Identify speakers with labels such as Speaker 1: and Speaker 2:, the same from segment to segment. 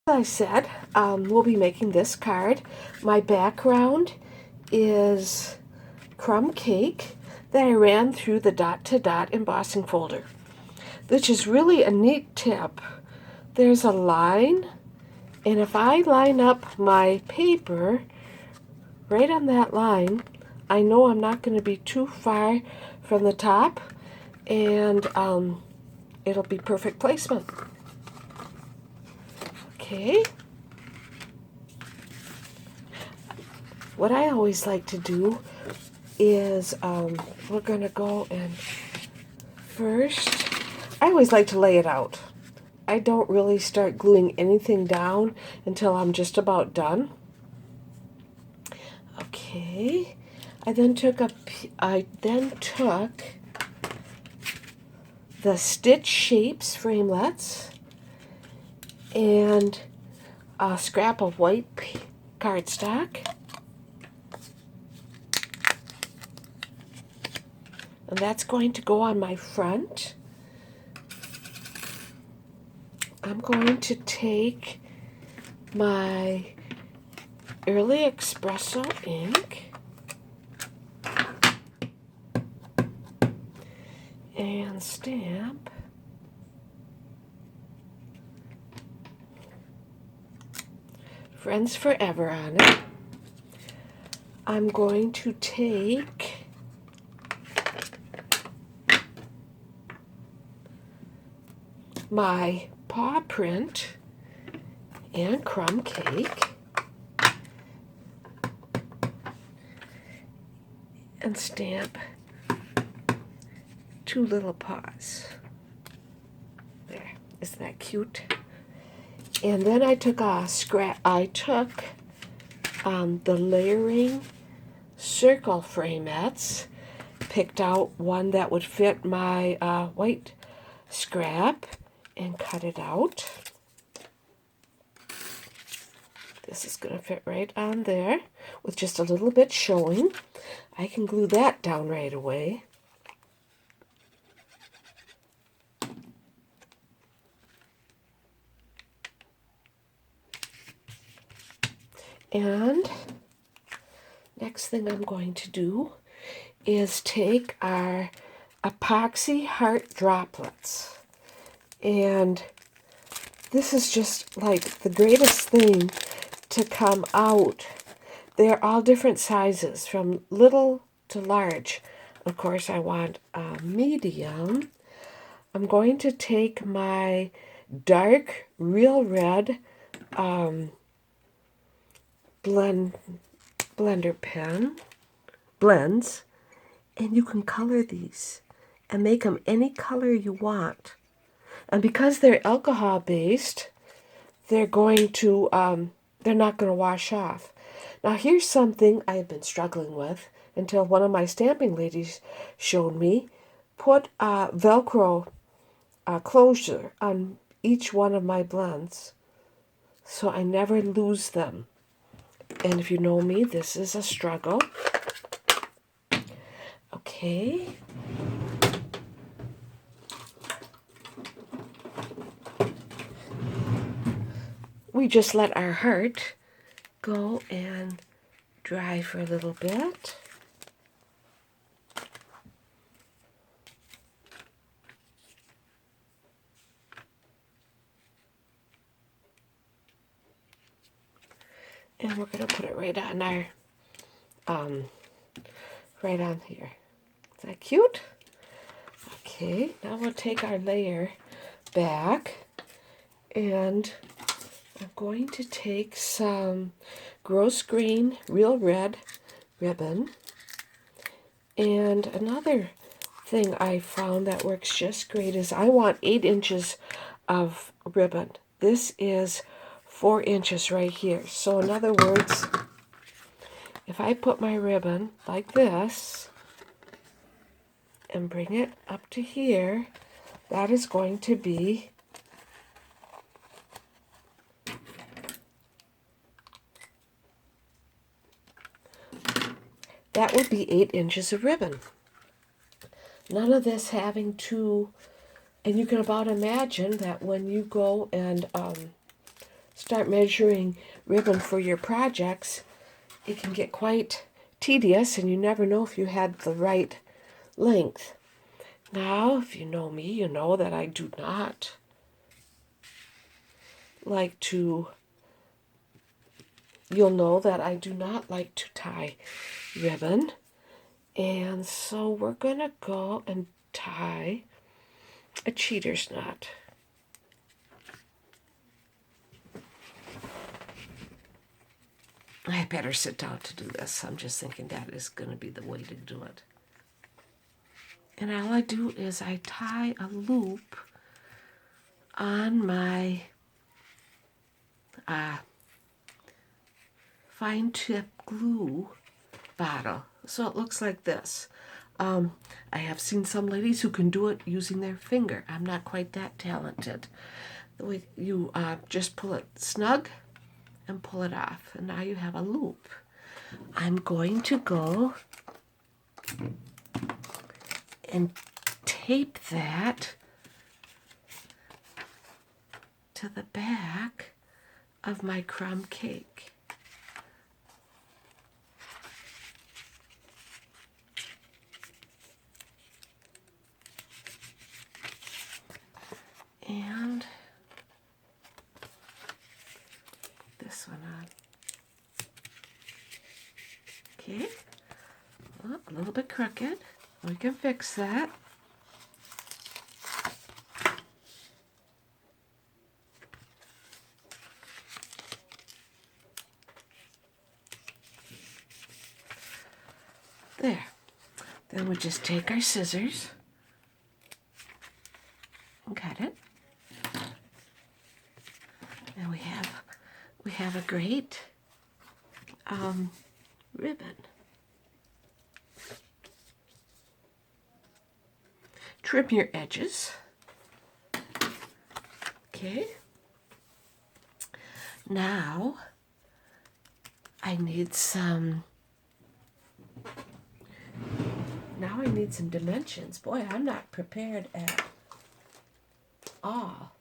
Speaker 1: I said, we'll be making this card. My background is crumb cake that I ran through the dot to dot embossing folder, which is really a neat tip. There's a line, and if I line up my paper right on that line, I know I'm not going to be too far from the top, and it'll be perfect placement. Okay. What I always like to do is we're going to go and first, I always like to lay it out. I don't really start gluing anything down until I'm just about done. Okay. I then took the Stitch Shapes framelets and a scrap of white cardstock. And that's going to go on my front. I'm going to take my Early Espresso ink and stamp Friends Forever on it. I'm going to take my paw print and crumb cake and stamp two little paws. There, isn't that cute? And then I took the layering circle framettes, picked out one that would fit my white scrap and cut it out. This is going to fit right on there with just a little bit showing. I can glue that down right away. And next thing I'm going to do is take our epoxy heart droplets. And this is just like the greatest thing to come out. They're all different sizes, from little to large. Of course, I want a medium. I'm going to take my dark Real Red blender pen, blends, and you can color these and make them any color you want. And because they're alcohol based, they're not going to wash off. Now here's something I've been struggling with until one of my stamping ladies showed me. Put Velcro closure on each one of my blends so I never lose them. And if you know me, this is a struggle. Okay. We just let our heart go and dry for a little bit. And we're going to put it right on our, right on here. Is that cute? Okay, now we'll take our layer back, and I'm going to take some Gross Green Real Red ribbon. And another thing I found that works just great is I want 8 inches of ribbon. This is 4 inches right here. So in other words, if I put my ribbon like this and bring it up to here, that is going to be that would be 8 inches of ribbon. None of this having to, and you can about imagine that when you go and start measuring ribbon for your projects, it can get quite tedious and you never know if you had the right length. Now, if you know me, you know that I do not like to, you'll know that I do not like to tie ribbon. And so we're going to go and tie a cheater's knot. I better sit down to do this. I'm just thinking that is going to be the way to do it. And all I do is I tie a loop on my fine tip glue bottle. So it looks like this. I have seen some ladies who can do it using their finger. I'm not quite that talented. The way you just pull it snug and pull it off. And now you have a loop. I'm going to go and tape that to the back of my crumb cake. And this one on. Okay, well, a little bit crooked. We can fix that. There. Then we just take our scissors and cut it. And we have a great ribbon. Trim your edges. Okay. Now I need some dimensions. Boy, I'm not prepared at all.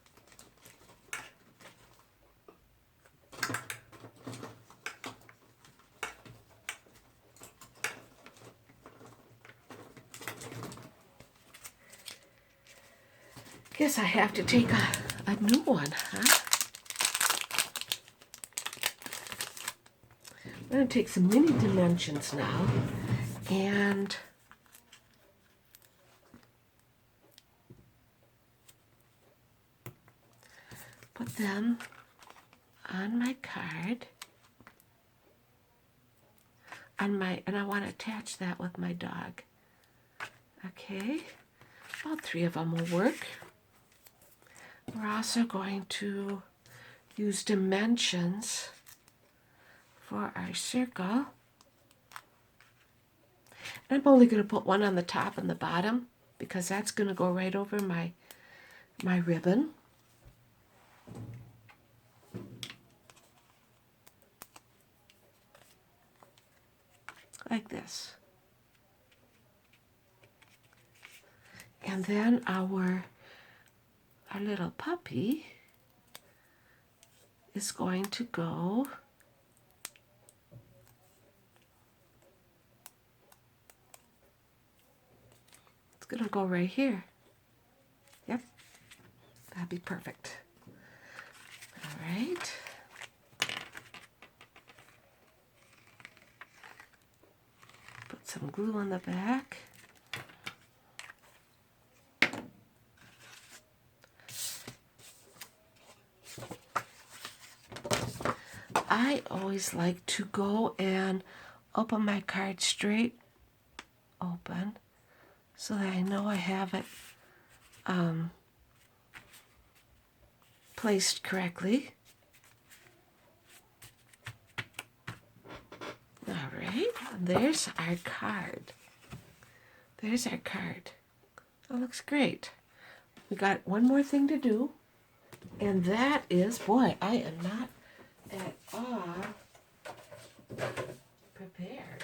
Speaker 1: Guess I have to take a new one, huh? I'm going to take some mini dimensions now and put them on my card. And I want to attach that with my dog. Okay, about 3 of them will work. We're also going to use dimensions for our circle. And I'm only going to put one on the top and the bottom because that's going to go right over my ribbon. Like this. And then our little puppy is going to go going to go right here. Yep, that'd be perfect. All right. Put some glue on the back. I always like to go and open my card straight open so that I know I have it placed correctly. All right, there's our card. There's our card. That looks great. We got one more thing to do, and that is, boy, I am not at all prepared.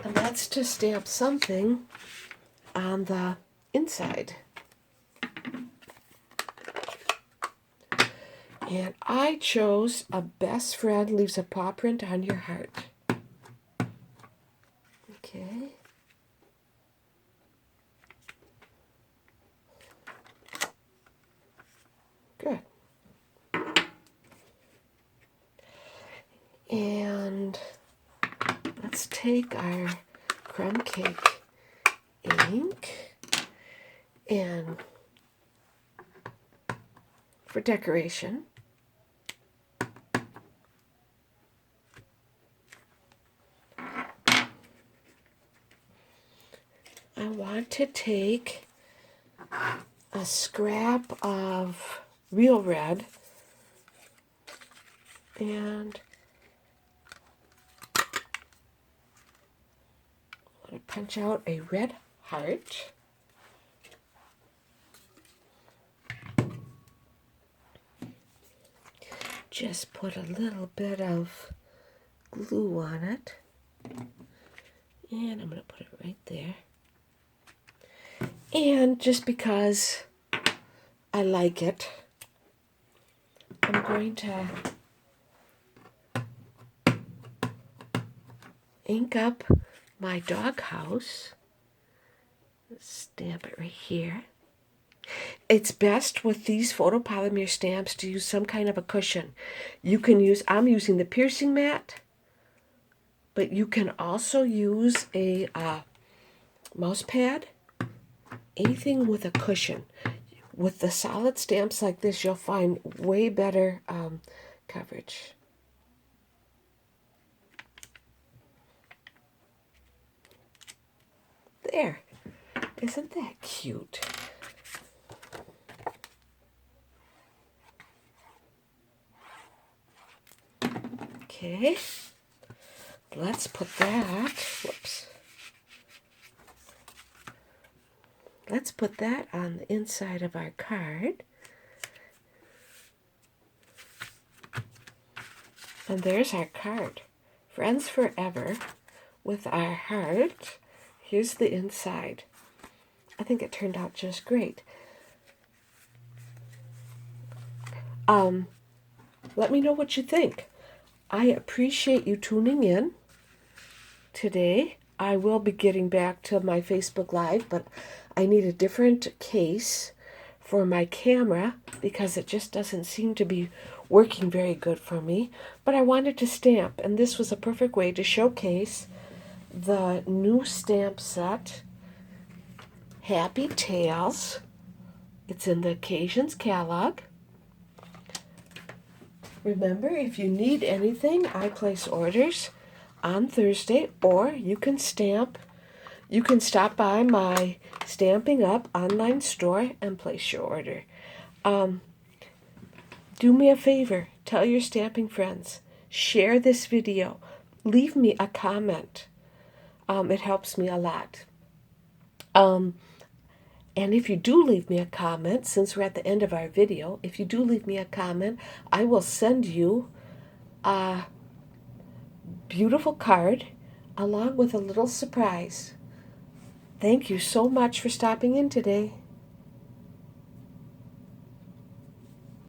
Speaker 1: And that's to stamp something on the inside. And I chose a best friend leaves a paw print on your heart. Okay. Good. And let's take our crumb cake ink and for decoration, I want to take a scrap of real red and punch out a red heart. Just put a little bit of glue on it. And I'm going to put it right there. And just because I like it, I'm going to ink up my doghouse. Stamp it right here. It's best with these photopolymer stamps to use some kind of a cushion. You can use, I'm using the piercing mat, but you can also use a mouse pad, anything with a cushion. With the solid stamps like this, you'll find way better coverage. There. Isn't that cute? Okay. Let's put that, whoops. Let's put that on the inside of our card. And there's our card. Friends Forever with our heart. Here's the inside. I think it turned out just great. Let me know what you think. I appreciate you tuning in today. I will be getting back to my Facebook Live, but I need a different case for my camera because it just doesn't seem to be working very good for me. But I wanted to stamp, and this was a perfect way to showcase the new stamp set, Happy Tales. It's in the Occasions catalog. Remember, if you need anything, I place orders on Thursday, or you can stamp. You can stop by my Stampin' Up online store and place your order. Do me a favor. Tell your stamping friends. Share this video. Leave me a comment. It helps me a lot. And if you do leave me a comment, since we're at the end of our video, if you do leave me a comment, I will send you a beautiful card along with a little surprise. Thank you so much for stopping in today.